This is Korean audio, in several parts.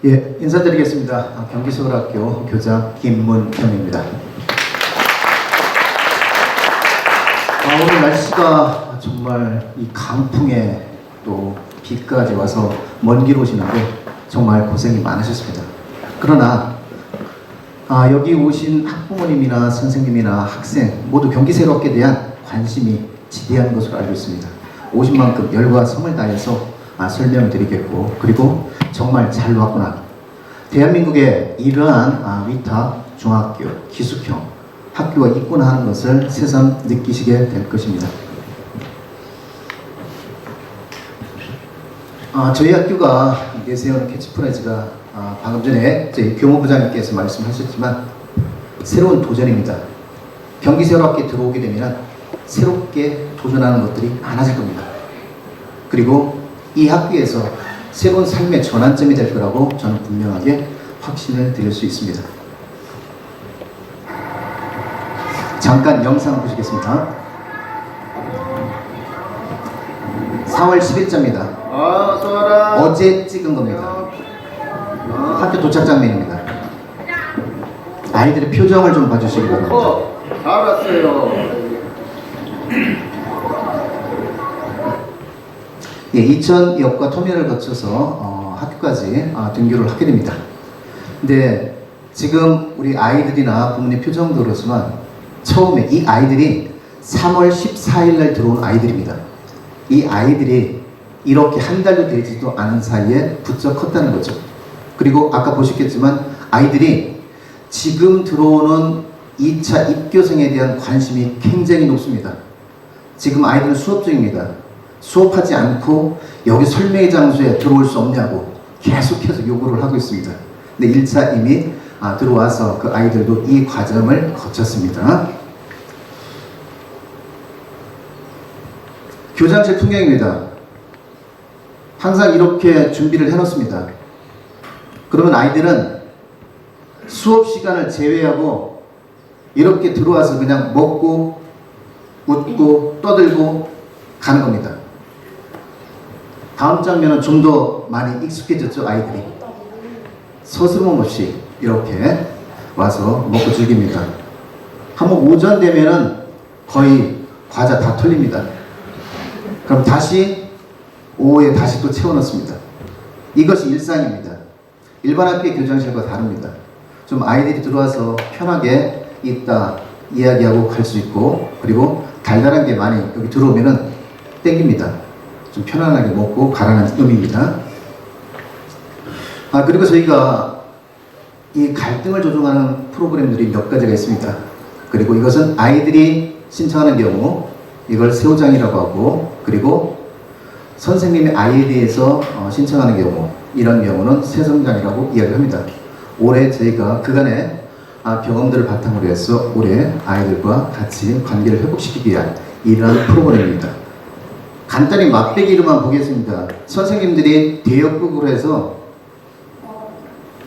예, 인사드리겠습니다. 경기서울학교 교장 김문형입니다. 오늘 날씨가 정말 이 강풍에 또 비까지 와서 먼 길 오시는데 정말 고생이 많으셨습니다. 그러나 여기 오신 학부모님이나 선생님이나 학생 모두 경기새롭게 대한 관심이 지대한 것으로 알고 있습니다. 오신 만큼 열과 성을 다해서 설명을 드리겠고, 그리고 정말 잘 왔구나. 대한민국에 이러한 위탁, 중학교, 기숙형 학교가 있구나 하는 것을 새삼 느끼시게 될 것입니다. 저희 학교가 내세우는 캐치프레이즈가 방금 전에 저희 교무부장님께서 말씀하셨지만 새로운 도전입니다. 경기새롭게 들어오게 되면 새롭게 도전하는 것들이 많아질 겁니다. 그리고 이 학교에서 새로운 삶의 전환점이 될 거라고 저는 분명하게 확신을 드릴 수 있습니다. 잠깐 영상 보시겠습니다. 4월 10일자입니다. 어제 찍은 겁니다. 학교 도착 장면입니다. 아이들의 표정을 좀 봐주시기 바랍니다. 잘 왔어요. 예, 이천역과 터미널을 거쳐서 학교까지 등교를 하게 됩니다. 근데 지금 우리 아이들이나 부모님 표정도 그렇지만 처음에 이 아이들이 3월 14일 날 들어온 아이들입니다. 이 아이들이 이렇게 한 달도 되지도 않은 사이에 부쩍 컸다는 거죠. 그리고 아까 보셨겠지만 아이들이 지금 들어오는 2차 입교생에 대한 관심이 굉장히 높습니다. 지금 아이들은 수업 중입니다. 수업하지 않고 여기 설명회 장소에 들어올 수 없냐고 계속해서 요구를 하고 있습니다. 근데 1차 이미 들어와서 그 아이들도 이 과정을 거쳤습니다. 교장실 풍경입니다. 항상 이렇게 준비를 해놓습니다. 그러면 아이들은 수업 시간을 제외하고 이렇게 들어와서 그냥 먹고 웃고 떠들고 가는 겁니다. 다음 장면은 좀 더 많이 익숙해졌죠. 아이들이 서스럼 없이 이렇게 와서 먹고 즐깁니다. 한번 오전 되면은 거의 과자 다 털립니다. 그럼 다시 오후에 다시 또 채워넣습니다. 이것이 일상입니다. 일반 학교의 교장실과 다릅니다. 좀 아이들이 들어와서 편하게 있다 이야기하고 갈 수 있고, 그리고 달달한 게 많이 여기 들어오면은 땡깁니다. 좀 편안하게 먹고 가라는 의미입니다. 그리고 저희가 이 갈등을 조정하는 프로그램들이 몇 가지가 있습니다. 그리고 이것은 아이들이 신청하는 경우 이걸 새우장이라고 하고, 그리고 선생님의 아이에 대해서 신청하는 경우 이런 경우는 새성장이라고 이야기합니다. 올해 저희가 그간의 경험들을 바탕으로 해서 올해 아이들과 같이 관계를 회복시키기 위한 이러한 프로그램입니다. 간단히 맛배기로만 보겠습니다. 선생님들이 대역극으로 해서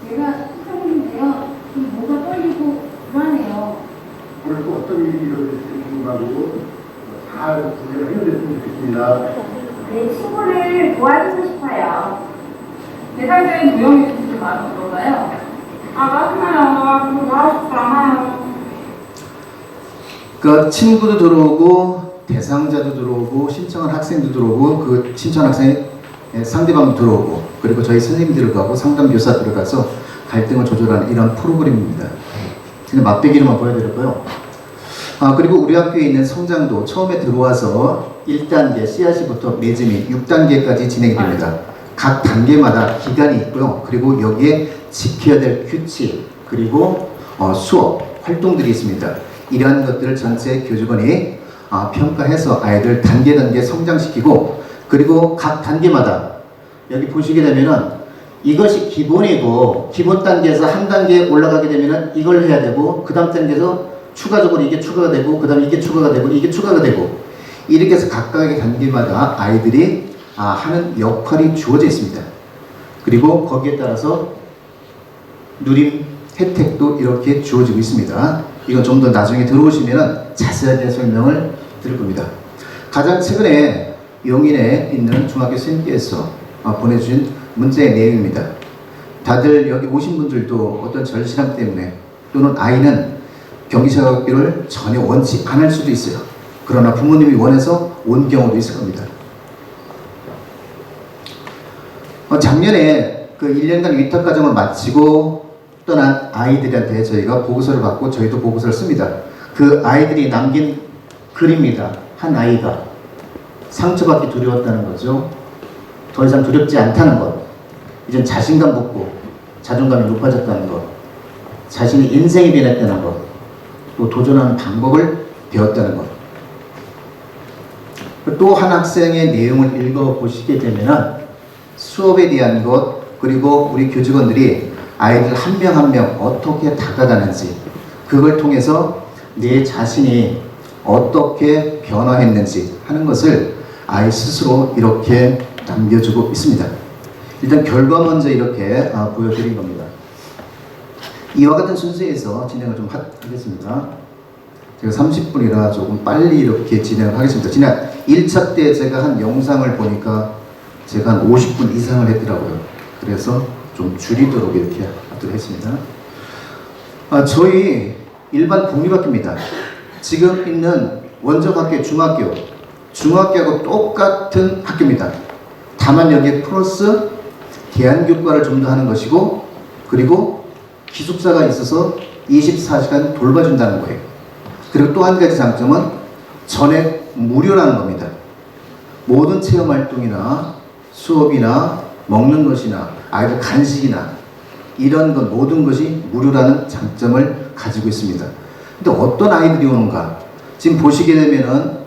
제가 시청인데요. 좀 뭐가 떨리고 불안해요. 오늘 또 어떤 일이 일어났는지 가지고 잘 분석을 해냈으면 좋겠습니다. 내 친구를 도와주고 싶어요. 대상자인 무용이 좀 많은 건가요? 맞나요. 그거 나와주지 않아요. 그 친구도 들어오고 대상자도 들어오고 신청한 학생도 들어오고 그 신청한 학생의 상대방도 들어오고, 그리고 저희 선생님 들어가고 상담교사 들어가서 갈등을 조절하는 이런 프로그램입니다. 지금 맛배기로만 보여드렸고요. 그리고 우리 학교에 있는 성장도 처음에 들어와서 1단계 씨앗이부터 매점이 6단계까지 진행이 됩니다. 각 단계마다 기간이 있고요. 그리고 여기에 지켜야 될 규칙, 그리고 수업, 활동들이 있습니다. 이러한 것들을 전체 교직원이 평가해서 아이들 단계 성장시키고, 그리고 각 단계마다 여기 보시게 되면은 이것이 기본이고, 기본 단계에서 한 단계 올라가게 되면은 이걸 해야 되고, 그 다음 단계에서 추가적으로 이게 추가가 되고, 그 다음에 이게 추가가 되고, 이게 추가가 되고, 이렇게 해서 각각의 단계마다 아이들이 하는 역할이 주어져 있습니다. 그리고 거기에 따라서 누림 혜택도 이렇게 주어지고 있습니다. 이건 좀 더 나중에 들어오시면 자세하게 설명을 드릴 겁니다. 가장 최근에 용인에 있는 중학교 선생님께서 보내주신 문자의 내용입니다. 다들 여기 오신 분들도 어떤 절실함 때문에 또는 아이는 경기사학교를 전혀 원치 않을 수도 있어요. 그러나 부모님이 원해서 온 경우도 있을 겁니다. 작년에 그 1년간 위탁과정을 마치고 떠난 아이들한테 저희가 보고서를 받고 저희도 보고서를 씁니다. 그 아이들이 남긴 글입니다. 한 아이가 상처받기 두려웠다는 거죠. 더 이상 두렵지 않다는 것. 이젠 자신감 붙고 자존감이 높아졌다는 것. 자신의 인생이 변했다는 것. 또 도전하는 방법을 배웠다는 것. 또 한 학생의 내용을 읽어보시게 되면 수업에 대한 것, 그리고 우리 교직원들이 아이들 한 명 한 명 어떻게 다가가는지, 그걸 통해서 내 자신이 어떻게 변화했는지 하는 것을 아이 스스로 이렇게 남겨주고 있습니다. 일단 결과 먼저 이렇게 보여드린 겁니다. 이와 같은 순서에서 진행을 좀 하겠습니다. 제가 30분이라 조금 빨리 이렇게 진행을 하겠습니다. 지난 1차 때 제가 한 영상을 보니까 제가 한 50분 이상을 했더라고요. 그래서 좀 줄이도록 이렇게 하도록 했습니다. 저희 일반 공립학교입니다. 지금 있는 원정학교 중학교하고 똑같은 학교입니다. 다만 여기에 플러스 대안교과를 좀 더 하는 것이고, 그리고 기숙사가 있어서 24시간 돌봐준다는 거예요. 그리고 또 한 가지 장점은 전액 무료라는 겁니다. 모든 체험활동이나 수업이나 먹는 것이나 아이들 간식이나 이런 것 모든 것이 무료라는 장점을 가지고 있습니다. 근데 어떤 아이들이 오는가? 지금 보시게 되면은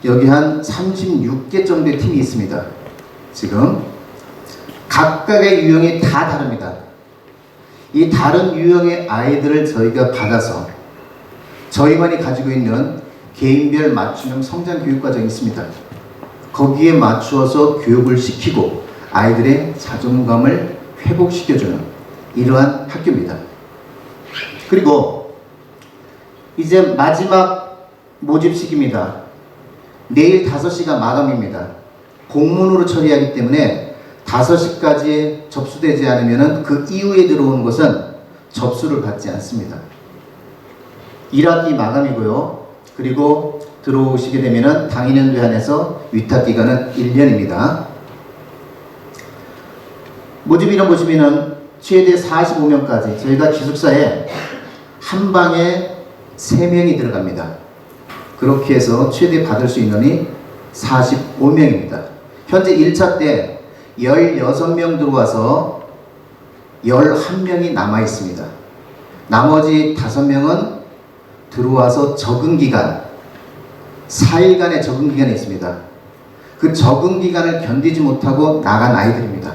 여기 한 36개 정도의 팀이 있습니다. 지금 각각의 유형이 다 다릅니다. 이 다른 유형의 아이들을 저희가 받아서 저희만이 가지고 있는 개인별 맞춤형 성장 교육 과정이 있습니다. 거기에 맞추어서 교육을 시키고 아이들의 자존감을 회복시켜주는 이러한 학교입니다. 그리고 이제 마지막 모집식입니다. 내일 5시가 마감입니다. 공문으로 처리하기 때문에 5시까지 접수되지 않으면 그 이후에 들어오는 것은 접수를 받지 않습니다. 1학기 마감이고요. 그리고 들어오시게 되면 당일연도에 한해서 위탁기간은 1년입니다. 모집 인원 보시면은 최대 45명까지 저희가 기숙사에 한 방에 3명이 들어갑니다. 그렇게 해서 최대 받을 수 있는 인원이 45명입니다. 현재 1차 때 16명 들어와서 11명이 남아 있습니다. 나머지 5명은 들어와서 적응기간, 4일간의 적응기간이 있습니다. 그 적응기간을 견디지 못하고 나간 아이들입니다.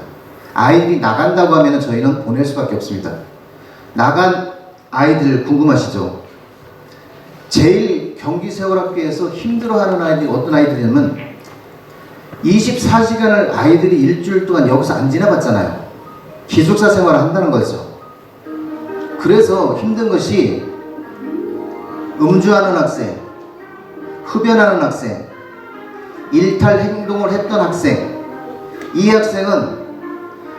아이들이 나간다고 하면 저희는 보낼 수밖에 없습니다. 나간 아이들 궁금하시죠? 제일 경기세월학교에서 힘들어하는 아이들이 어떤 아이들이냐면 24시간을 아이들이 일주일 동안 여기서 안 지내봤잖아요. 기숙사 생활을 한다는 거죠. 그래서 힘든 것이 음주하는 학생, 흡연하는 학생, 일탈 행동을 했던 학생, 이 학생은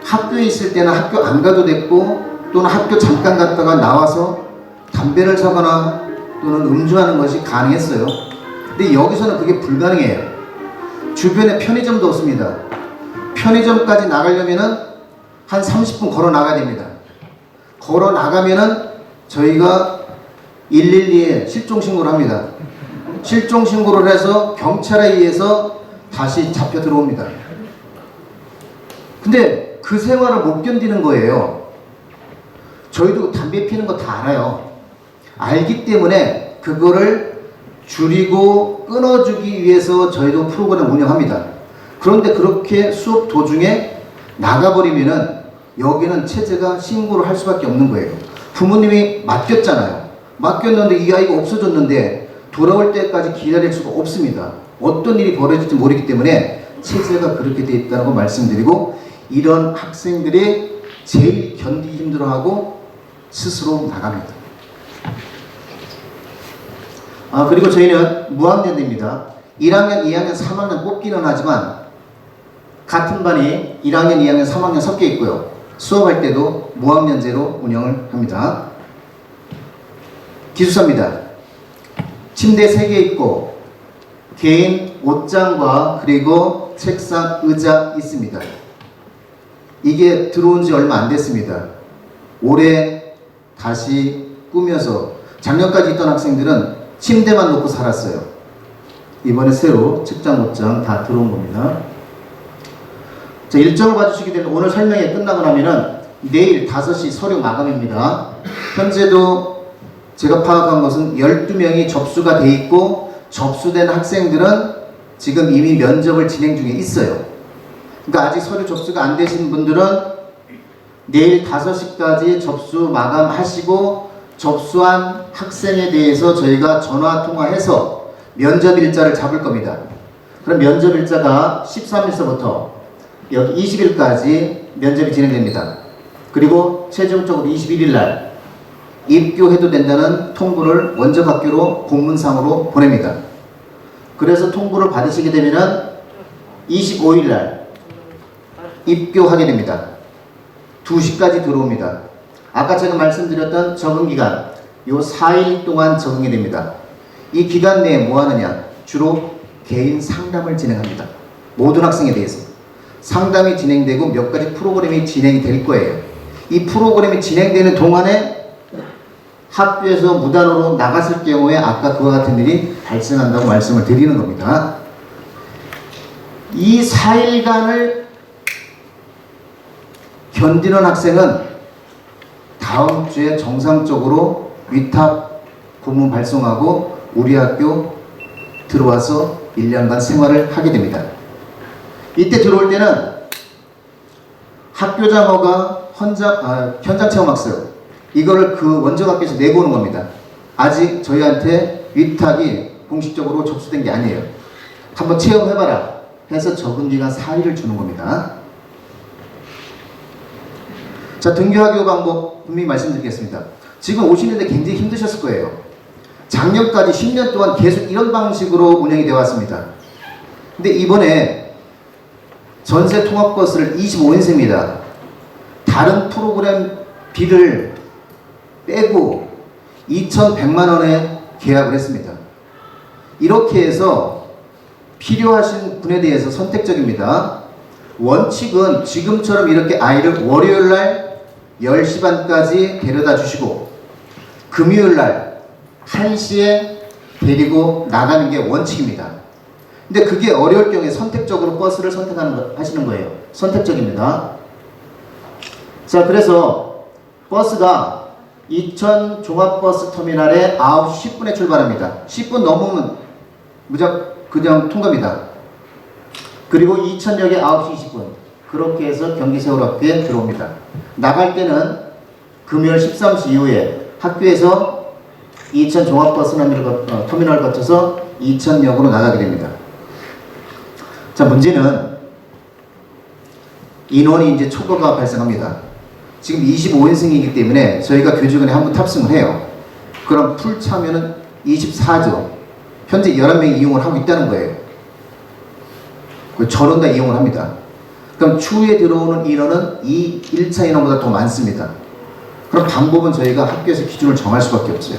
학교에 있을 때는 학교 안 가도 됐고 또는 학교 잠깐 갔다가 나와서 담배를 사거나 또는 음주하는 것이 가능했어요. 근데 여기서는 그게 불가능해요. 주변에 편의점도 없습니다. 편의점까지 나가려면은 한 30분 걸어 나가야 됩니다. 걸어 나가면은 저희가 112에 실종 신고를 합니다. 실종 신고를 해서 경찰에 의해서 다시 잡혀 들어옵니다. 근데 그 생활을 못 견디는 거예요. 저희도 담배 피는 거 다 알아요. 알기 때문에 그거를 줄이고 끊어주기 위해서 저희도 프로그램 운영합니다. 그런데 그렇게 수업 도중에 나가버리면은 여기는 체제가 신고를 할 수밖에 없는 거예요. 부모님이 맡겼잖아요. 맡겼는데 이 아이가 없어졌는데 돌아올 때까지 기다릴 수가 없습니다. 어떤 일이 벌어질지 모르기 때문에 체제가 그렇게 되어 있다는 거 말씀드리고, 이런 학생들이 제일 견디기 힘들어하고 스스로 나갑니다. 그리고 저희는 무학년대입니다. 1학년, 2학년, 3학년 뽑기는 하지만 같은 반이 1학년, 2학년, 3학년 섞여 있고요. 수업할 때도 무학년제로 운영을 합니다. 기숙사입니다. 침대 3개 있고 개인 옷장과 그리고 책상, 의자 있습니다. 이게 들어온 지 얼마 안 됐습니다. 올해 다시 꾸며서 작년까지 있던 학생들은 침대만 놓고 살았어요. 이번에 새로 책장, 옷장 다 들어온 겁니다. 자, 일정을 봐주시게 되면 오늘 설명이 끝나고 나면은 내일 5시 서류 마감입니다. 현재도 제가 파악한 것은 12명이 접수가 돼 있고 접수된 학생들은 지금 이미 면접을 진행 중에 있어요. 그러니까 아직 서류 접수가 안 되신 분들은 내일 5시까지 접수 마감하시고 접수한 학생에 대해서 저희가 전화 통화해서 면접 일자를 잡을 겁니다. 그럼 면접 일자가 13일서부터 여기 20일까지 면접이 진행됩니다. 그리고 최종적으로 21일 날 입교해도 된다는 통보를 원적학교로 공문상으로 보냅니다. 그래서 통보를 받으시게 되면은 25일 날 입교하게 됩니다. 2시까지 들어옵니다. 아까 제가 말씀드렸던 적응기간 요 4일 동안 적응이 됩니다. 이 기간 내에 뭐 하느냐? 주로 개인 상담을 진행합니다. 모든 학생에 대해서 상담이 진행되고 몇 가지 프로그램이 진행이 될 거예요. 이 프로그램이 진행되는 동안에 학교에서 무단으로 나갔을 경우에 아까 그와 같은 일이 발생한다고 말씀을 드리는 겁니다. 이 4일간을 견디는 학생은 다음 주에 정상적으로 위탁 고문 발송하고 우리 학교 들어와서 1년간 생활을 하게 됩니다. 이때 들어올 때는 학교장어가 현장 체험학습 이거를 그 원적학교에서 내고 오는 겁니다. 아직 저희한테 위탁이 공식적으로 접수된 게 아니에요. 한번 체험해봐라 해서 적응기간 4일을 주는 겁니다. 자, 등교하교 방법 분명히 말씀드리겠습니다. 지금 오시는데 굉장히 힘드셨을 거예요. 작년까지 10년 동안 계속 이런 방식으로 운영이 되어 왔습니다. 근데 이번에 전세 통학버스를 25인승입니다. 다른 프로그램 비를 빼고 2,100만 원에 계약을 했습니다. 이렇게 해서 필요하신 분에 대해서 선택적입니다. 원칙은 지금처럼 이렇게 아이를 월요일날 10시 반까지 데려다 주시고 금요일날 1시에 데리고 나가는 게 원칙입니다. 근데 그게 어려울 경우에 선택적으로 버스를 하시는 거예요. 선택적입니다. 자, 그래서 버스가 이천 종합버스 터미널에 9시 10분에 출발합니다. 10분 넘으면 그냥 통과입니다. 그리고 이천역에 9시 20분 그렇게 해서 경기 세월학교에 들어옵니다. 나갈 때는 금요일 13시 이후에 학교에서 이천 종합버스 터미널을 거쳐서 이천역으로 나가게 됩니다. 자, 문제는 인원이 이제 초과가 발생합니다. 지금 25인승이기 때문에 저희가 교직원에 한 분 탑승을 해요. 그럼 풀 차면은 24죠. 현재 11명이 이용을 하고 있다는 거예요. 전원 다 이용을 합니다. 그럼 추후에 들어오는 인원은 이 1차 인원보다 더 많습니다. 그럼 방법은 저희가 학교에서 기준을 정할 수밖에 없어요.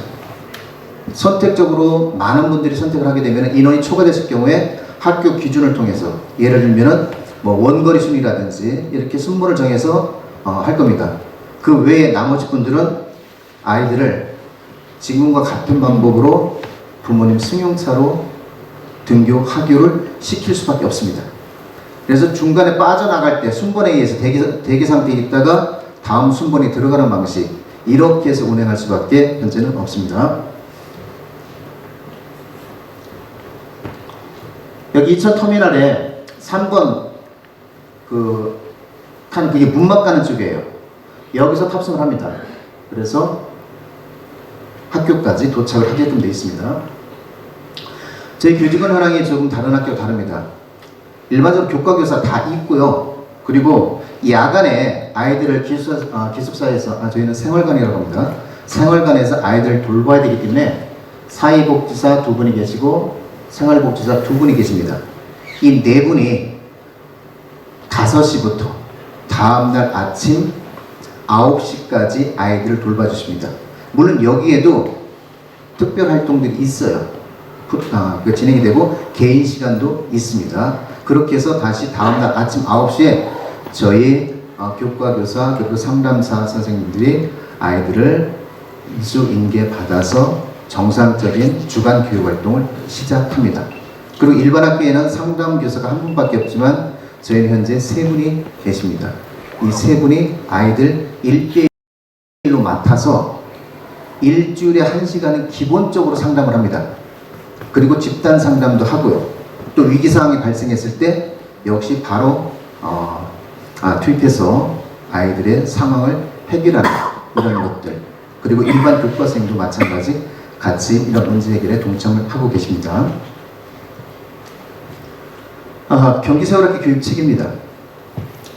선택적으로 많은 분들이 선택을 하게 되면 인원이 초과됐을 경우에 학교 기준을 통해서 예를 들면은 뭐 원거리 순이라든지 이렇게 순번을 정해서 할 겁니다. 그 외에 나머지 분들은 아이들을 지금과 같은 방법으로 부모님 승용차로 등교, 하교를 시킬 수밖에 없습니다. 그래서 중간에 빠져나갈 때 순번에 의해서 대기 상태에 있다가 다음 순번이 들어가는 방식 이렇게 해서 운행할 수밖에 현재는 없습니다. 여기 이천 터미널에 3번 그게 문막 가는 쪽이에요. 여기서 탑승을 합니다. 그래서 학교까지 도착을 하게끔 되어 있습니다. 저희 교직원 현황이 조금 다른 학교와 다릅니다. 일반적으로 교과교사 다 있고요. 그리고 야간에 아이들을 기숙사에서 저희는 생활관이라고 합니다. 생활관에서 아이들을 돌봐야 되기 때문에 사회복지사 2분이 계시고 생활복지사 2분이 계십니다. 이 4분이 5시부터 다음날 아침 9시까지 아이들을 돌봐주십니다. 물론 여기에도 특별 활동들이 있어요. 진행이 되고 개인 시간도 있습니다. 그렇게 해서 다시 다음날 아침 9시에 저희 교과 교사 그리고 상담사 선생님들이 아이들을 이수 인계 받아서 정상적인 주간 교육 활동을 시작합니다. 그리고 일반 학교에는 상담 교사가 한 분밖에 없지만 저희는 현재 3분이 계십니다. 이 3분이 아이들 1대1로 맡아서 일주일에 1시간은 기본적으로 상담을 합니다. 그리고 집단 상담도 하고요. 또 위기상황이 발생했을 때 역시 바로 투입해서 아이들의 상황을 해결하는 이런 것들, 그리고 일반 교과생도 마찬가지 같이 이런 문제 해결에 동참을 하고 계십니다. 경기 세월학기 교육 책입니다.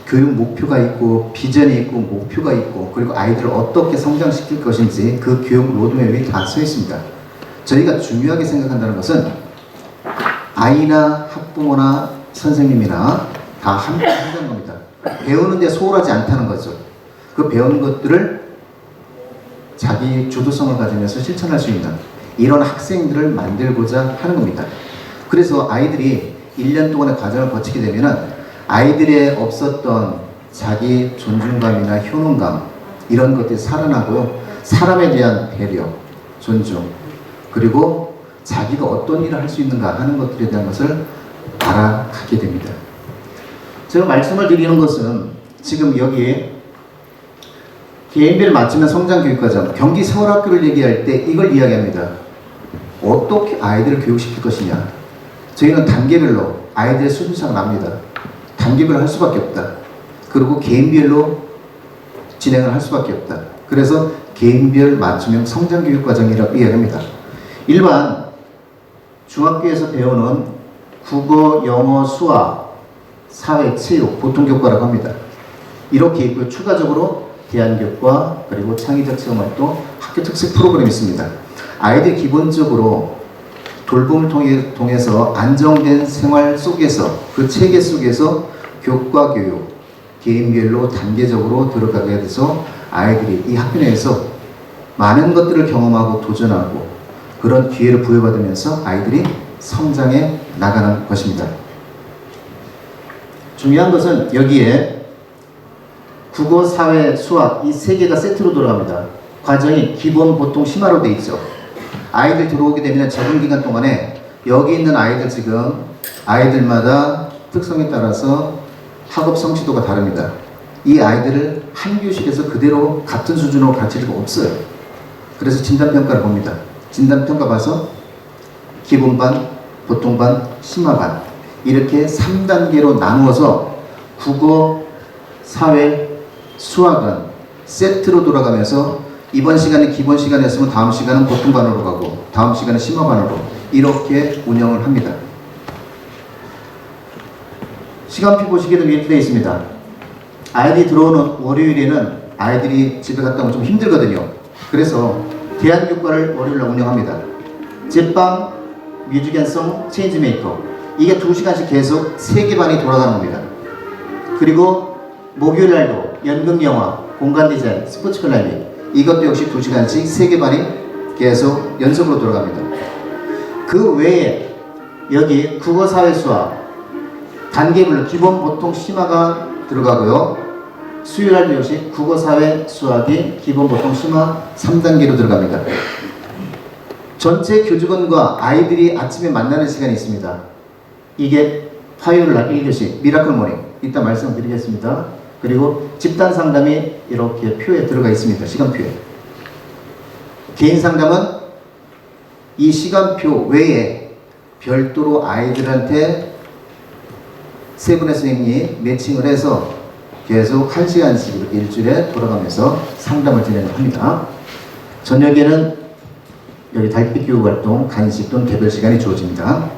교육 목표가 있고 비전이 있고 목표가 있고 그리고 아이들을 어떻게 성장시킬 것인지 그 교육 로드맵이 다 써 있습니다. 저희가 중요하게 생각한다는 것은 아이나 학부모나 선생님이나 다 함께 한다는 겁니다. 배우는데 소홀하지 않다는 거죠. 그 배운 것들을 자기 주도성을 가지면서 실천할 수 있는 이런 학생들을 만들고자 하는 겁니다. 그래서 아이들이 1년 동안의 과정을 거치게 되면은 아이들의 없었던 자기 존중감이나 효능감 이런 것들이 살아나고요. 사람에 대한 배려, 존중, 그리고 자기가 어떤 일을 할 수 있는가 하는 것들에 대한 것을 알아가게 됩니다. 제가 말씀을 드리는 것은 지금 여기에 개인별 맞춤형 성장교육과정 경기 서울학교를 얘기할 때 이걸 이야기합니다. 어떻게 아이들을 교육시킬 것이냐. 저희는 단계별로 아이들의 수준차가 납니다. 단계별로 할 수밖에 없다. 그리고 개인별로 진행을 할 수밖에 없다. 그래서 개인별 맞춤형 성장교육과정이라고 이야기합니다. 일반 중학교에서 배우는 국어, 영어, 수학, 사회, 체육, 보통교과라고 합니다. 이렇게 있고 추가적으로 대안교과 그리고 창의적 체험활동, 학교 특색 프로그램이 있습니다. 아이들 기본적으로 돌봄을 통해서 안정된 생활 속에서 그 체계 속에서 교과 교육, 개인별로 단계적으로 들어가게 돼서 아이들이 이 학교 내에서 많은 것들을 경험하고 도전하고 그런 기회를 부여받으면서 아이들이 성장해 나가는 것입니다. 중요한 것은 여기에 국어, 사회, 수학 이 세 개가 세트로 돌아갑니다. 과정이 기본, 보통, 심화로 되어 있죠. 아이들 들어오게 되면 적응 기간 동안에 여기 있는 아이들 지금 아이들마다 특성에 따라서 학업 성취도가 다릅니다. 이 아이들을 한 교실에서 그대로 같은 수준으로 가르칠 수가 없어요. 그래서 진단평가를 봅니다. 진단평가 봐서 기본반, 보통반, 심화반 이렇게 3단계로 나누어서 국어, 사회, 수학은 세트로 돌아가면서 이번 시간에 기본 시간이었으면 다음 시간은 보통반으로 가고 다음 시간은 심화반으로 이렇게 운영을 합니다. 시간표 보시기에도 이렇게 되어 있습니다. 아이들이 들어오는 월요일에는 아이들이 집에 갔다 오면 좀 힘들거든요. 그래서 대안교과를 월요일날 운영합니다. 제빵, 뮤직 앤 송, 체인지메이커 이게 2시간씩 계속 3개 반이 돌아가는 겁니다. 그리고 목요일날도 연극영화, 공간디자인, 스포츠 클라이밍 이것도 역시 2시간씩 3개 반이 계속 연속으로 돌아갑니다. 그 외에 여기 국어, 사회, 수학 단계별로 기본, 보통, 심화가 들어가고요. 수요일날도 역시 국어, 사회, 수학이 기본, 보통, 심화 3단계로 들어갑니다. 전체 교직원과 아이들이 아침에 만나는 시간이 있습니다. 이게 화요일날 1교시 미라클 모닝 이따 말씀드리겠습니다. 그리고 집단 상담이 이렇게 표에 들어가 있습니다. 시간표에. 개인 상담은 이 시간표 외에 별도로 아이들한테 세 분의 선생님이 매칭을 해서 계속 1시간씩 일주일에 돌아가면서 상담을 진행을 합니다. 저녁에는 여기 달빛 교육 활동, 간식 또는 개별 시간이 주어집니다.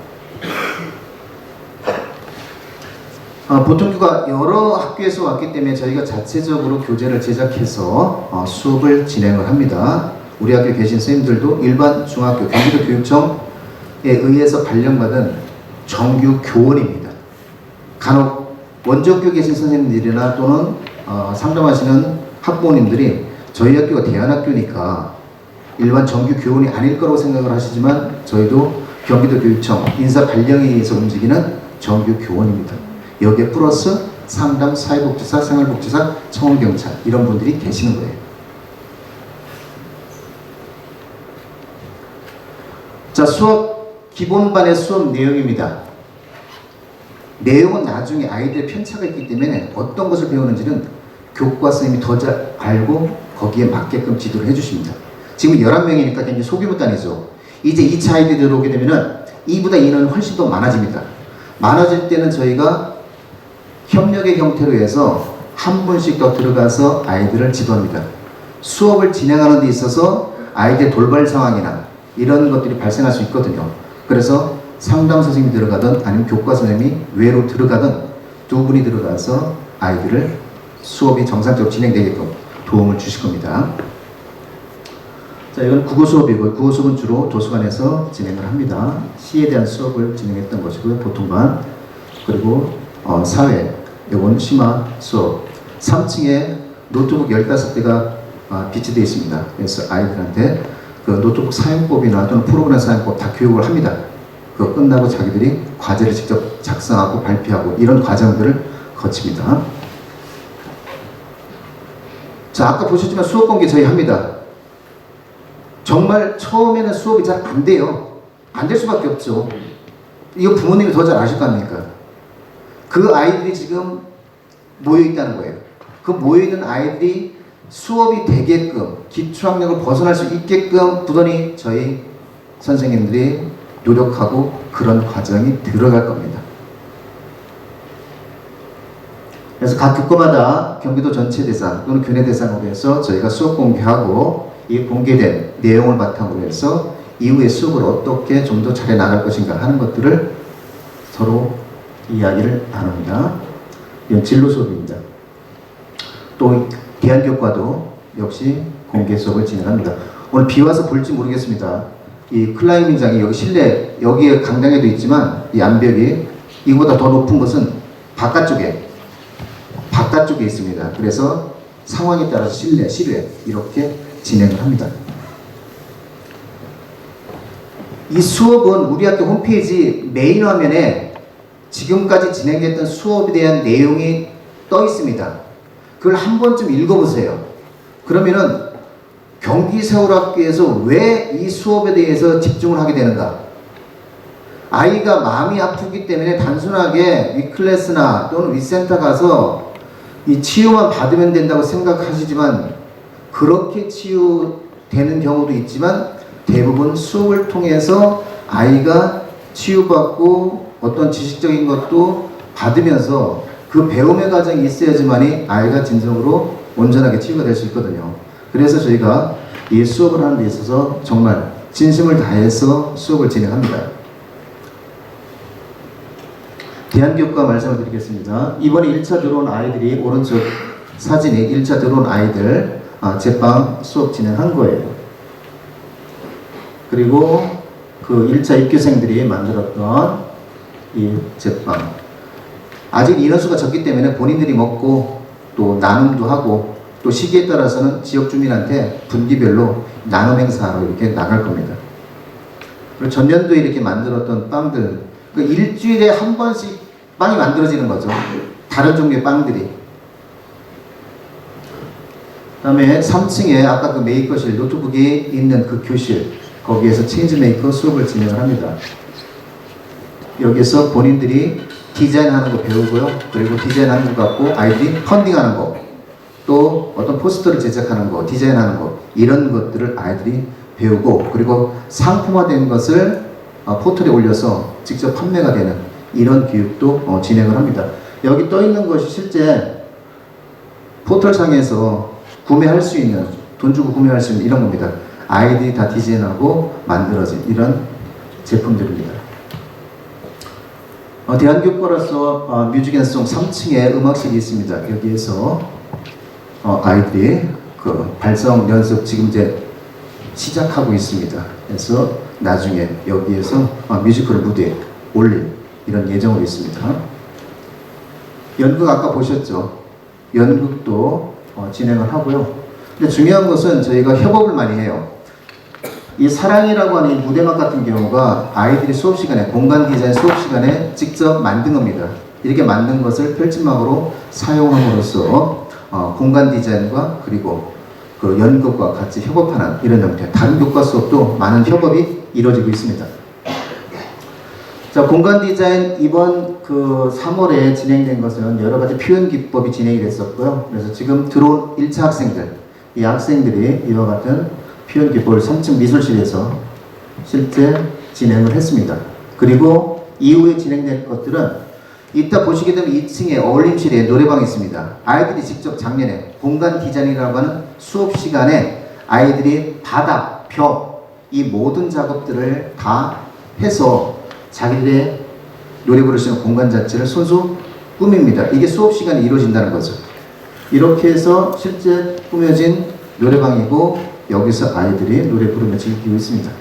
보통교가 여러 학교에서 왔기 때문에 저희가 자체적으로 교재를 제작해서 수업을 진행을 합니다. 우리 학교에 계신 선생님들도 일반 중학교 경기도 교육청에 의해서 발령받은 정규 교원입니다. 간혹 원조학교에 계신 선생님들이나 또는 상담하시는 학부모님들이 저희 학교가 대안학교니까 일반 정규 교원이 아닐 거라고 생각을 하시지만 저희도 경기도 교육청 인사 발령에 의해서 움직이는 정규 교원입니다. 여기에 플러스 상담, 사회복지사, 생활복지사, 청원경찰 이런 분들이 계시는 거예요. 자, 수업 기본반의 수업 내용입니다. 내용은 나중에 아이들의 편차가 있기 때문에 어떤 것을 배우는지는 교과 선생님이 더 잘 알고 거기에 맞게끔 지도를 해주십니다. 지금 11명이니까 굉장히 소규모 단위죠. 이제 2차 아이들이 들어오게 되면은 2보다 2는 훨씬 더 많아집니다. 많아질 때는 저희가 협력의 형태로 해서 한 분씩 더 들어가서 아이들을 지도합니다. 수업을 진행하는 데 있어서 아이들 돌발 상황이나 이런 것들이 발생할 수 있거든요. 그래서 상담 선생님이 들어가든 아니면 교과 선생님이 외로 들어가든 두 분이 들어가서 아이들을 수업이 정상적으로 진행되게끔 도움을 주실 겁니다. 자, 이건 국어 수업이고요. 국어 수업은 주로 도서관에서 진행을 합니다. 시에 대한 수업을 진행했던 것이고요. 보통반. 그리고 사회, 이건 심화 수업. 3층에 노트북 15대가 비치되어 있습니다. 그래서 아이들한테 그 노트북 사용법이나 또는 프로그램 사용법 다 교육을 합니다. 그거 끝나고 자기들이 과제를 직접 작성하고 발표하고 이런 과정들을 거칩니다. 자, 아까 보셨지만 수업 공개 저희 합니다. 정말 처음에는 수업이 잘 안 돼요. 안 될 수밖에 없죠. 이거 부모님이 더 잘 아실 거 아닙니까? 그 아이들이 지금 모여 있다는 거예요. 그 모여 있는 아이들이 수업이 되게끔 기초학력을 벗어날 수 있게끔 부단히 저희 선생님들이 노력하고 그런 과정이 들어갈 겁니다. 그래서 각 교과마다 경기도 전체 대상 또는 교내 대상으로 해서 저희가 수업 공개하고 이 공개된 내용을 바탕으로 해서 이후의 수업을 어떻게 좀 더 잘해 나갈 것인가 하는 것들을 서로 이야기를 나눕니다. 이건 진로 수업입니다. 또 대안교과도 역시 공개 수업을 진행합니다. 오늘 비 와서 볼지 모르겠습니다. 이 클라이밍장이 여기 실내 여기에 강당에도 있지만 이 암벽이 이보다 더 높은 것은 바깥쪽에 있습니다. 그래서 상황에 따라서 실외 이렇게 진행을 합니다. 이 수업은 우리 학교 홈페이지 메인 화면에 지금까지 진행됐던 수업에 대한 내용이 떠 있습니다. 그걸 한 번쯤 읽어보세요. 그러면은 경기서울학교에서 왜 이 수업에 대해서 집중을 하게 되는가? 아이가 마음이 아프기 때문에 단순하게 위클래스나 또는 위센터 가서 이 치유만 받으면 된다고 생각하시지만 그렇게 치유되는 경우도 있지만 대부분 수업을 통해서 아이가 치유받고 어떤 지식적인 것도 받으면서 그 배움의 과정이 있어야지만이 아이가 진정으로 온전하게 치유가 될 수 있거든요. 그래서 저희가 이 수업을 하는 데 있어서 정말 진심을 다해서 수업을 진행합니다. 대안교과 말씀을 드리겠습니다. 이번에 1차 들어온 아이들이 오른쪽 사진이 1차 들어온 아이들 제빵 수업 진행한 거예요. 그리고 그 1차 입교생들이 만들었던 이 제빵. 아직 인원수가 적기 때문에 본인들이 먹고 또 나눔도 하고 또 시기에 따라서는 지역 주민한테 분기별로 나눔 행사로 이렇게 나갈 겁니다. 그리고 전년도에 이렇게 만들었던 빵들, 그 일주일에 한 번씩 빵이 만들어지는 거죠. 다른 종류의 빵들이. 그다음에 3층에 아까 그 메이커실 노트북이 있는 그 교실, 거기에서 체인지 메이커 수업을 진행을 합니다. 여기서 본인들이 디자인하는 거 배우고요. 그리고 디자인하는 거 갖고 아이들이 펀딩하는 거, 또 어떤 포스터를 제작하는 거, 디자인하는 거, 이런 것들을 아이들이 배우고, 그리고 상품화된 것을 포털에 올려서 직접 판매가 되는 이런 교육도 진행을 합니다. 여기 떠 있는 것이 실제 포털상에서 구매할 수 있는, 돈 주고 구매할 수 있는 이런 겁니다. 아이들이 다 디자인하고 만들어진 이런 제품들입니다. 대한교과로서 뮤직앤송 3층에 음악실이 있습니다. 여기에서 아이들이 그 발성 연습 지금 이제 시작하고 있습니다. 그래서 나중에 여기에서 뮤지컬 무대에 올릴 이런 예정으로 있습니다. 연극 아까 보셨죠? 연극도 진행을 하고요. 근데 중요한 것은 저희가 협업을 많이 해요. 이 사랑이라고 하는 이 무대막 같은 경우가 아이들이 수업 시간에, 공간 디자인 수업 시간에 직접 만든 겁니다. 이렇게 만든 것을 펼침막으로 사용함으로써 공간 디자인과 그리고 그 연극과 같이 협업하는 이런 형태, 다른 교과 수업도 많은 협업이 이루어지고 있습니다. 자, 공간 디자인 이번 그 3월에 진행된 것은 여러 가지 표현 기법이 진행이 됐었고요. 그래서 지금 들어온 1차 학생들, 이 학생들이 이와 같은 표현 기법을 3층 미술실에서 실제 진행을 했습니다. 그리고 이후에 진행될 것들은 이따 보시게 되면 2층에 어울림실에 노래방이 있습니다. 아이들이 직접 작년에 공간 디자인이라고 하는 수업 시간에 아이들이 바닥, 벽, 이 모든 작업들을 다 해서 자기들의 노래 부를 수 있는 공간 자체를 손수 꾸밉니다. 이게 수업 시간에 이루어진다는 거죠. 이렇게 해서 실제 꾸며진 노래방이고 여기서 아이들이 노래 부르며 즐기고 있습니다.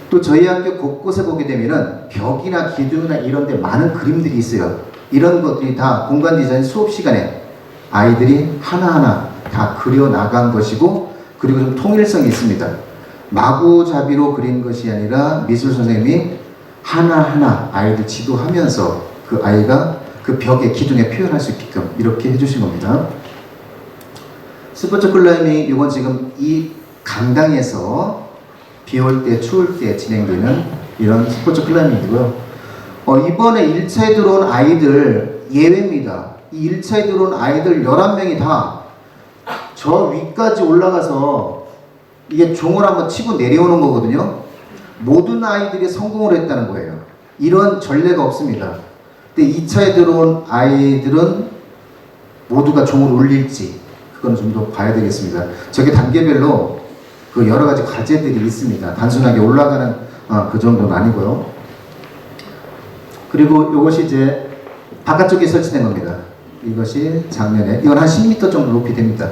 또 저희 학교 곳곳에 보게 되면은 벽이나 기둥이나 이런 데 많은 그림들이 있어요. 이런 것들이 다 공간 디자인 수업 시간에 아이들이 하나하나 다 그려 나간 것이고, 그리고 좀 통일성이 있습니다. 마구잡이로 그린 것이 아니라 미술 선생님이 하나하나 아이들 지도하면서 그 아이가 그 벽에 기둥에 표현할 수 있게끔 이렇게 해주신 겁니다. 스포츠 클라이밍 이건 지금 이 강당에서 비 올 때 추울 때 진행되는 이런 스포츠 클라이밍이고요. 이번에 1차에 들어온 아이들 예외입니다. 이 1차에 들어온 아이들 11명이 다 저 위까지 올라가서 이게 종을 한번 치고 내려오는 거거든요. 모든 아이들이 성공을 했다는 거예요. 이런 전례가 없습니다. 근데 2차에 들어온 아이들은 모두가 종을 울릴지 그건 좀 더 봐야 되겠습니다. 저게 단계별로 그 여러 가지 과제들이 있습니다. 단순하게 올라가는 그 정도는 아니고요. 그리고 이것이 이제 바깥쪽에 설치된 겁니다. 이것이 작년에 이건 한 10m 정도 높이 됩니다.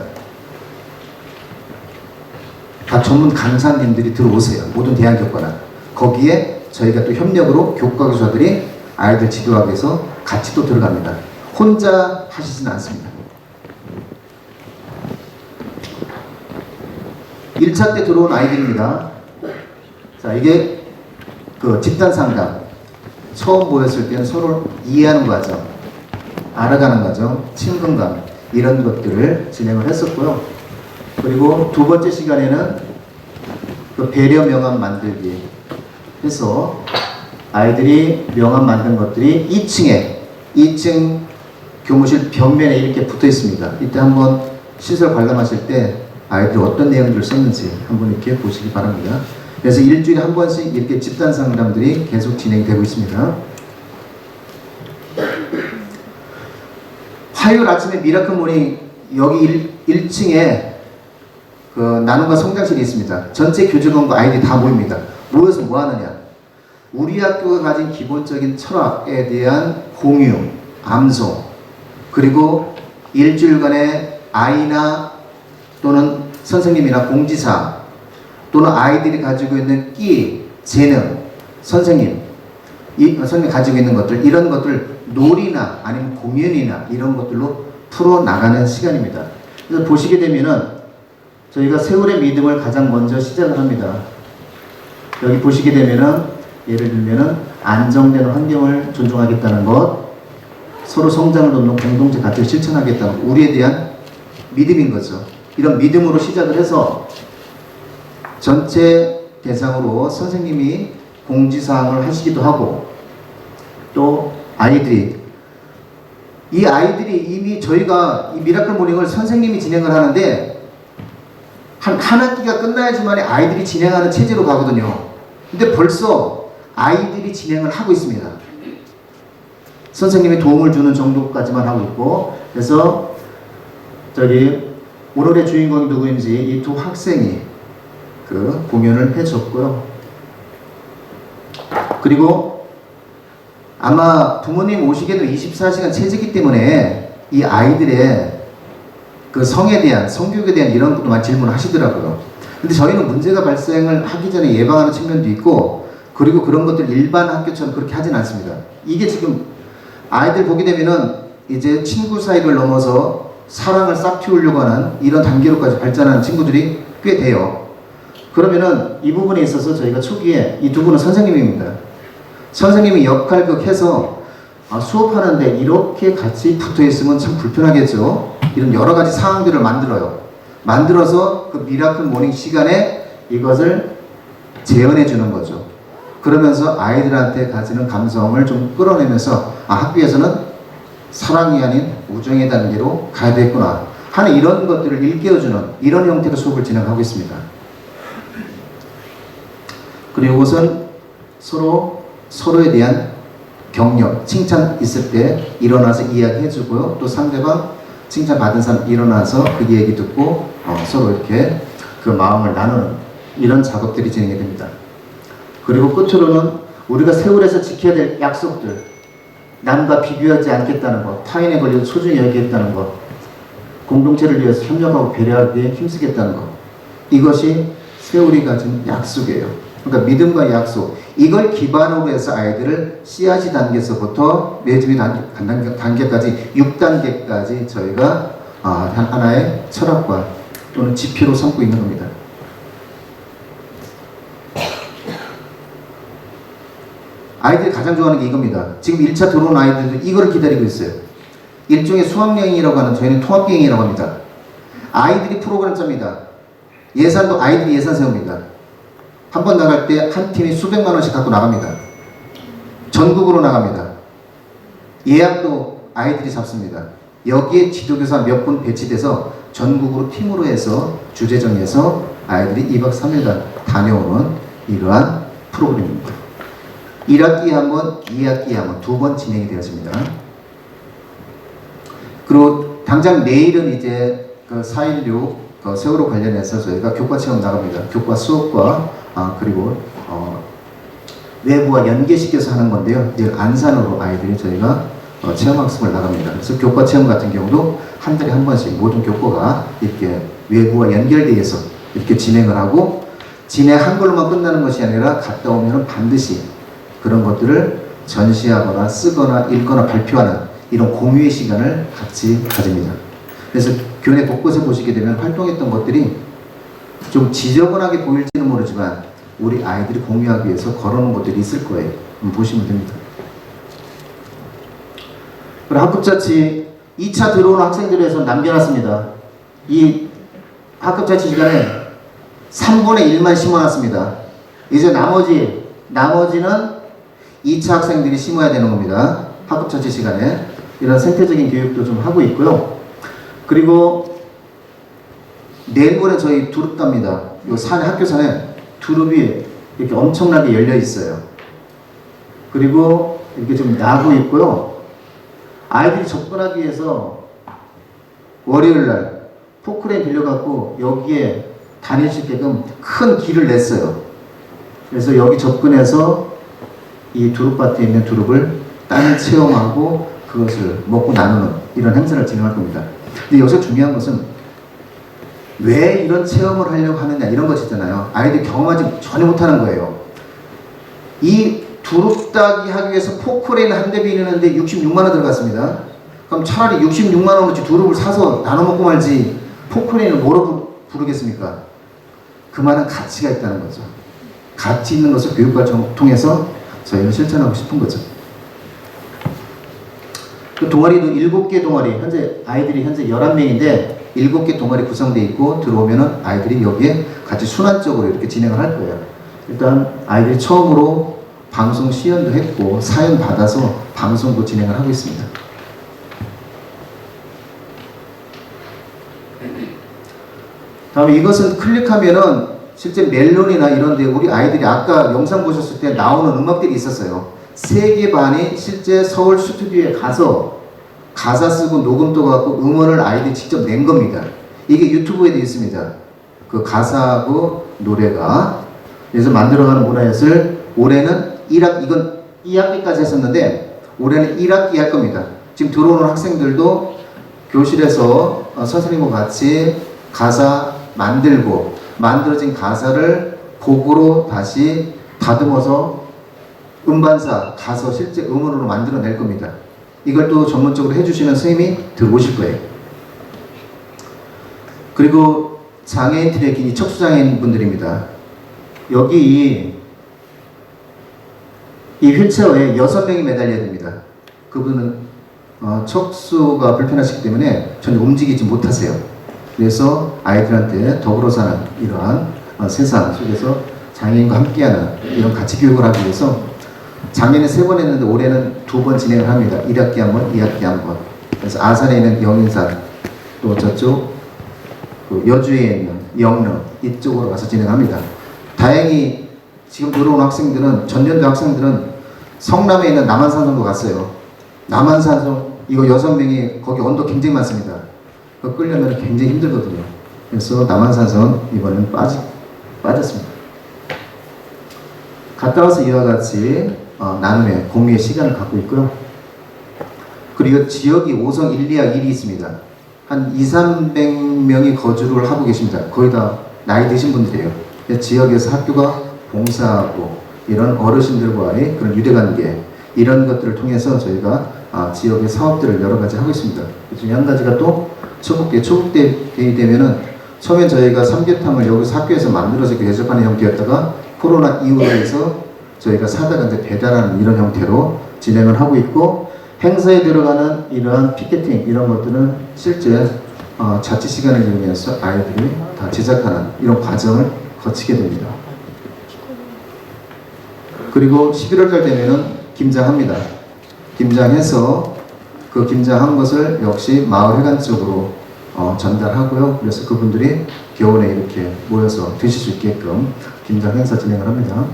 다 전문 강사님들이 들어오세요. 모든 대안교과나 거기에 저희가 또 협력으로 교과 교사들이 아이들 지도하기 위해서 같이 또 들어갑니다. 혼자 하시지는 않습니다. 1차 때 들어온 아이들입니다. 자, 이게 그 집단 상담. 처음 모였을 때는 서로 이해하는 과정, 알아가는 과정, 친근감 이런 것들을 진행을 했었고요. 그리고 두 번째 시간에는 그 배려 명함 만들기 해서 아이들이 명함 만든 것들이 2층 교무실 벽면에 이렇게 붙어 있습니다. 이때 한번 시설 관람하실 때 아이들 어떤 내용들을 썼는지 한번 이렇게 보시기 바랍니다. 그래서 일주일에 한 번씩 이렇게 집단 상담들이 계속 진행되고 있습니다. 화요일 아침에 미라클 모닝 여기 1층에 그 나눔과 성장실이 있습니다. 전체 교직원과 아이들이 다 모입니다. 모여서 뭐 하느냐? 우리 학교가 가진 기본적인 철학에 대한 공유, 암송, 그리고 일주일간의 아이나 또는 선생님이나 공지사 또는 아이들이 가지고 있는 끼, 재능, 선생님이 가지고 있는 것들, 이런 것들 놀이나 아니면 공연이나 이런 것들로 풀어나가는 시간입니다. 그래서 보시게 되면은 저희가 세월의 믿음을 가장 먼저 시작을 합니다. 여기 보시게 되면은 예를 들면은 안정되는 환경을 존중하겠다는 것, 서로 성장을 돕는 공동체 가치를 실천하겠다는 우리에 대한 믿음인 거죠. 이런 믿음으로 시작을 해서 전체 대상으로 선생님이 공지사항을 하시기도 하고, 또 아이들이 이미 저희가 이 미라클 모닝을 선생님이 진행을 하는데 한 학기가 끝나야지만 아이들이 진행하는 체제로 가거든요. 근데 벌써 아이들이 진행을 하고 있습니다. 선생님이 도움을 주는 정도까지만 하고 있고, 그래서 오늘의 주인공이 누구인지 이 두 학생이 그 공연을 해줬고요. 그리고 아마 부모님 오시게도 24시간 체제이기 때문에 이 아이들의 그 성에 대한, 성교육에 대한 이런 것도 많이 질문을 하시더라고요. 근데 저희는 문제가 발생을 하기 전에 예방하는 측면도 있고, 그리고 그런 것들 일반 학교처럼 그렇게 하진 않습니다. 이게 지금 아이들 보게 되면은 이제 친구 사이를 넘어서 사랑을 싹 틔우려고 하는 이런 단계로까지 발전하는 친구들이 꽤 돼요. 그러면은 이 부분에 있어서 저희가 초기에 이 두 분은 선생님입니다. 선생님이 역할극해서 수업하는데 이렇게 같이 붙어 있으면 참 불편하겠죠. 이런 여러 가지 상황들을 만들어요. 만들어서 그 미라클 모닝 시간에 이것을 재현해 주는 거죠. 그러면서 아이들한테 가지는 감성을 좀 끌어내면서 학교에서는 사랑이 아닌 우정의 단계로 가야 되겠구나 하는 이런 것들을 일깨워주는 이런 형태로 수업을 진행하고 있습니다. 그리고 이것은 서로에 대한 격려, 칭찬 있을 때 일어나서 이야기해 주고요. 또 상대방 칭찬 받은 사람 일어나서 그 얘기 듣고 서로 이렇게 그 마음을 나누는 이런 작업들이 진행이 됩니다. 그리고 끝으로는 우리가 세월에서 지켜야 될 약속들, 남과 비교하지 않겠다는 것, 타인의 권리를 소중히 여기겠다는 것, 공동체를 위해서 협력하고 배려하기 위해 힘쓰겠다는 것, 이것이 세월이 가진 약속이에요. 그러니까 믿음과 약속, 이걸 기반으로 해서 아이들을 씨앗이 단계에서부터 매듭이 단계까지 6단계까지 저희가 하나의 철학과 또는 지표로 삼고 있는 겁니다. 아이들이 가장 좋아하는 게 이겁니다. 지금 1차 들어온 아이들도 이거를 기다리고 있어요. 일종의 수학여행이라고 하는, 저희는 통합여행이라고 합니다. 아이들이 프로그램 짭니다. 예산도 아이들이 예산 세웁니다. 한 번 나갈 때 한 팀이 수백만 원씩 갖고 나갑니다. 전국으로 나갑니다. 예약도 아이들이 잡습니다. 여기에 지도교사 몇 분 배치돼서 전국으로 팀으로 해서 주제 정해서 아이들이 2박 3일간 다녀오는 이러한 프로그램입니다. 1학기에 한 번, 2학기에 한 번, 2번 진행이 되었습니다. 그리고 당장 내일은 이제 그 4.16 그 세월호 관련해서 저희가 교과 체험 나갑니다. 교과 수업과 그리고 외부와 연계시켜서 하는 건데요. 이제 안산으로 아이들이 저희가 체험학습을 나갑니다. 그래서 교과 체험 같은 경우도 한 달에 한 번씩 모든 교과가 이렇게 외부와 연결되어서 이렇게 진행을 하고, 진행한 걸로만 끝나는 것이 아니라 갔다 오면 반드시 그런 것들을 전시하거나 쓰거나 읽거나 발표하는 이런 공유의 시간을 같이 가집니다. 그래서 교내 곳곳에 보시게 되면 활동했던 것들이 좀 지저분하게 보일지는 모르지만 우리 아이들이 공유하기 위해서 걸어놓은 것들이 있을 거예요. 보시면 됩니다. 그리고 학급자치 2차 들어오는 학생들에 대해서 남겨놨습니다. 이 학급자치 시간에 3분의 1만 심어놨습니다. 이제 나머지는 2차 학생들이 심어야 되는 겁니다. 학급자치 시간에 이런 생태적인 교육도 좀 하고 있고요. 그리고 내일 모레 저희 두릅 답니다. 요 산에, 학교 산에 두릅이 이렇게 엄청나게 열려 있어요. 그리고 이렇게 좀 나고 있고요. 아이들이 접근하기 위해서 월요일 날 포크레인 빌려갖고 여기에 다닐 수 있게끔 큰 길을 냈어요. 그래서 여기 접근해서 이 두릅밭에 있는 두릅을 땅을 체험하고 그것을 먹고 나누는 이런 행사를 진행할 겁니다. 근데 여기서 중요한 것은 왜 이런 체험을 하려고 하느냐 이런 것이잖아요. 아이들이 경험하지 전혀 못하는 거예요. 이 두릅 따기 하기 위해서 포크레인 한 대 빌리는데 66만 원 들어갔습니다. 그럼 차라리 66만 원어치 두릅을 사서 나눠 먹고 말지 포크레인을 뭐로 부르겠습니까? 그만한 가치가 있다는 거죠. 가치 있는 것을 교육을 통해서 저희는 실천하고 싶은 거죠. 그 동아리도 7개 동아리, 아이들이 현재 11명인데 7개 동아리 구성되어 있고, 들어오면은 아이들이 여기에 같이 순환적으로 이렇게 진행을 할 거예요. 일단 아이들이 처음으로 방송 시연도 했고 사연 받아서 방송도 진행을 하고 있습니다. 다음에 이것은 클릭하면은 실제 멜론이나 이런 데 우리 아이들이 아까 영상 보셨을 때 나오는 음악들이 있었어요. 3개 반이 실제 서울 스튜디오에 가서 가사 쓰고 녹음도 갖고 음원을 아이들이 직접 낸 겁니다. 이게 유튜브에도 있습니다. 그 가사하고 노래가. 그래서 만들어가는 문화예술, 올해는 1학, 2학기까지 했었는데 올해는 1학기 할 겁니다. 지금 들어오는 학생들도 교실에서 선생님과 같이 가사 만들고, 만들어진 가사를 곡으로 다시 다듬어서 음반사 가서 실제 음원으로 만들어낼 겁니다. 이걸 또 전문적으로 해주시는 선생님이 들어오실 거예요. 그리고 장애인 트레킹이 척수장애인 분들입니다. 여기 이 휠체어에 6명이 매달려야 됩니다. 그분은 척수가 불편하시기 때문에 전혀 움직이지 못하세요. 그래서 아이들한테 더불어 사는 이러한 세상 속에서 장애인과 함께하는 이런 가치 교육을 하기 위해서 작년에 3번 했는데 올해는 2번 진행을 합니다. 1학기 한 번, 2학기 한 번. 그래서 아산에 있는 영인산, 또 저쪽 그 여주에 있는 영릉 이쪽으로 가서 진행합니다. 다행히 지금 들어온 학생들은, 전년도 학생들은 성남에 있는 남한산성도 갔어요. 남한산성 이거 6명이 거기 언덕 굉장히 많습니다. 그거 끌려면 굉장히 힘들거든요. 그래서 남한산성 이번에는 빠졌습니다. 갔다 와서 이와 같이 나눔의 공유의 시간을 갖고 있고요. 그리고 지역이 5성 1, 2학 1이 있습니다. 한 200~300명이 거주를 하고 계십니다. 거의 다 나이 드신 분들이에요. 지역에서 학교가 봉사하고 이런 어르신들과의 그런 유대관계 이런 것들을 통해서 저희가 지역의 사업들을 여러 가지 하고 있습니다. 그 중에 한 가지가 또 초국대회이 되면은 처음엔 저희가 삼계탕을 여기서 학교에서 만들어서 대접하는 형태였다가 코로나 이후로 해서 저희가 사다가 이제 배달하는 이런 형태로 진행을 하고 있고, 행사에 들어가는 이러한 피켓팅 이런 것들은 실제 자치 시간을 이용해서 아이들이 다 제작하는 이런 과정을 거치게 됩니다. 그리고 11월달 되면은 김장합니다. 김장해서 그 김장한 것을 역시 마을회관 쪽으로 전달하고요. 그래서 그분들이 겨울에 이렇게 모여서 드실 수 있게끔 김장 행사 진행을 합니다.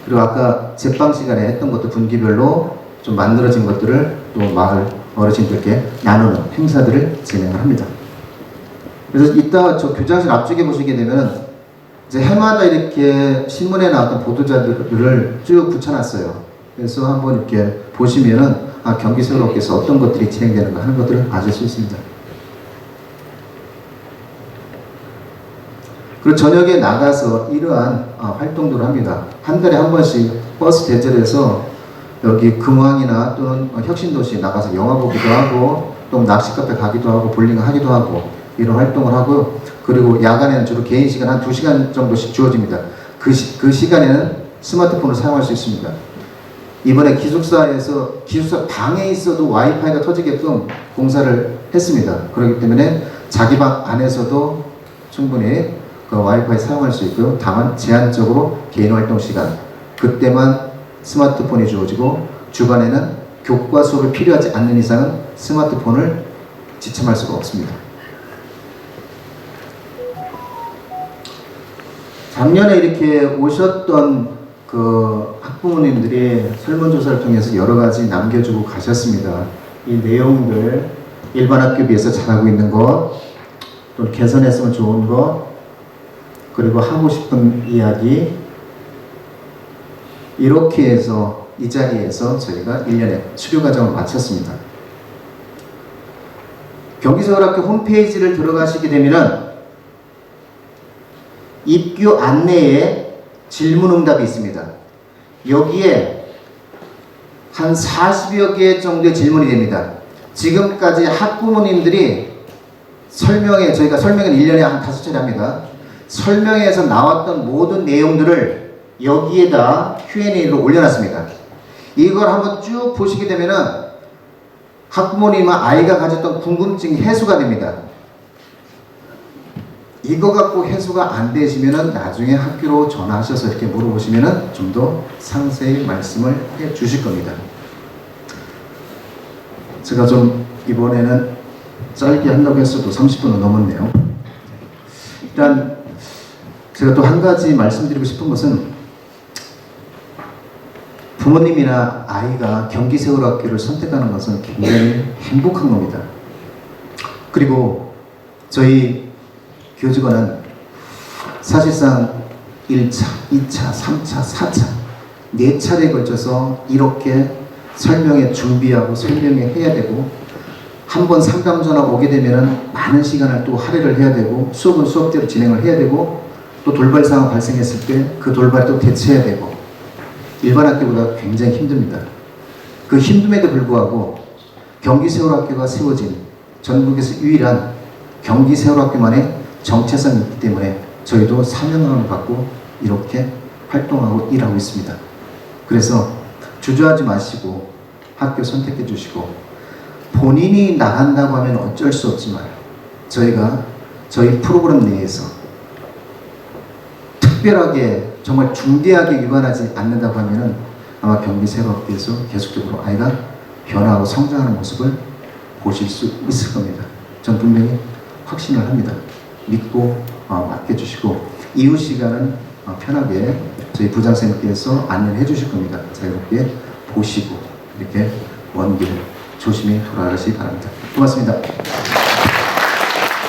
그리고 아까 제빵 시간에 했던 것도 분기별로 좀 만들어진 것들을 또 마을 어르신들께 나누는 행사들을 진행을 합니다. 그래서 이따 저 교장실 앞쪽에 보시게 되면 이제 해마다 이렇게 신문에 나왔던 보도자들을 쭉 붙여놨어요. 그래서 한번 이렇게 보시면은 경기서울학교에서 어떤 것들이 진행되는가 하는 것들을 아실 수 있습니다. 그리고 저녁에 나가서 이러한 활동들을 합니다. 한 달에 한 번씩 버스 대절해서 여기 금왕이나 또는 혁신도시 나가서 영화 보기도 하고 또 낚시카페 가기도 하고 볼링 하기도 하고 이런 활동을 하고요. 그리고 야간에는 주로 개인 시간 한 2시간 정도씩 주어집니다. 그 시간에는 스마트폰을 사용할 수 있습니다. 이번에 기숙사에서 기숙사 방에 있어도 와이파이가 터지게끔 공사를 했습니다. 그렇기 때문에 자기 방 안에서도 충분히 그 와이파이 사용할 수 있고요. 다만 제한적으로 개인 활동 시간 그때만 스마트폰이 주어지고 주간에는 교과 수업이 필요하지 않는 이상은 스마트폰을 지참할 수가 없습니다. 작년에 이렇게 오셨던 그 학부모님들이 설문조사를 통해서 여러 가지 남겨주고 가셨습니다. 이 내용들 일반 학교에 비해서 잘하고 있는 것, 또 개선했으면 좋은 것, 그리고 하고 싶은 이야기, 이렇게 해서 이 자리에서 저희가 1년의 수료 과정을 마쳤습니다. 경기서울학교 홈페이지를 들어가시게 되면은 입교 안내에 질문응답이 있습니다. 여기에 한 40여 개 정도의 질문이 됩니다. 지금까지 학부모님들이 저희가 설명을 1년에 한 5차례 합니다. 설명에서 나왔던 모든 내용들을 여기에다 Q&A로 올려놨습니다. 이걸 한번 쭉 보시게 되면은 학부모님과 아이가 가졌던 궁금증이 해소가 됩니다. 이거 갖고 해소가 안 되시면은 나중에 학교로 전화하셔서 이렇게 물어보시면은 좀 더 상세히 말씀을 해 주실 겁니다. 제가 좀 이번에는 짧게 한다고 했어도 30분은 넘었네요. 일단 제가 또 한 가지 말씀드리고 싶은 것은 부모님이나 아이가 경기서울학교를 선택하는 것은 굉장히 행복한 겁니다. 그리고 저희 교직원은 사실상 1차, 2차, 3차, 4차 4차례에 걸쳐서 이렇게 설명에 준비하고 설명에 해야 되고 한 번 상담 전화 오게 되면 많은 시간을 또 할애를 해야 되고 수업은 수업대로 진행을 해야 되고 또 돌발 상황 발생했을 때 그 돌발에 또 대처해야 되고 일반 학교보다 굉장히 힘듭니다. 그 힘듦에도 불구하고 경기서울학교가 세워진 전국에서 유일한 경기 세월학교만의 정체성이 있기 때문에 저희도 사명감을 갖고 이렇게 활동하고 일하고 있습니다. 그래서 주저하지 마시고 학교 선택해 주시고, 본인이 나간다고 하면 어쩔 수 없지만 저희가 저희 프로그램 내에서 특별하게 정말 중대하게 위반하지 않는다고 하면은 아마 경기 세월학교에서 계속적으로 아이가 변화하고 성장하는 모습을 보실 수 있을 겁니다. 전 분명히 확신을 합니다. 믿고 맡겨주시고, 이후 시간은 편하게 저희 부장선생님께서 안내를 해주실 겁니다. 자유롭게 보시고 이렇게 먼 길 조심히 돌아가시기 바랍니다. 고맙습니다.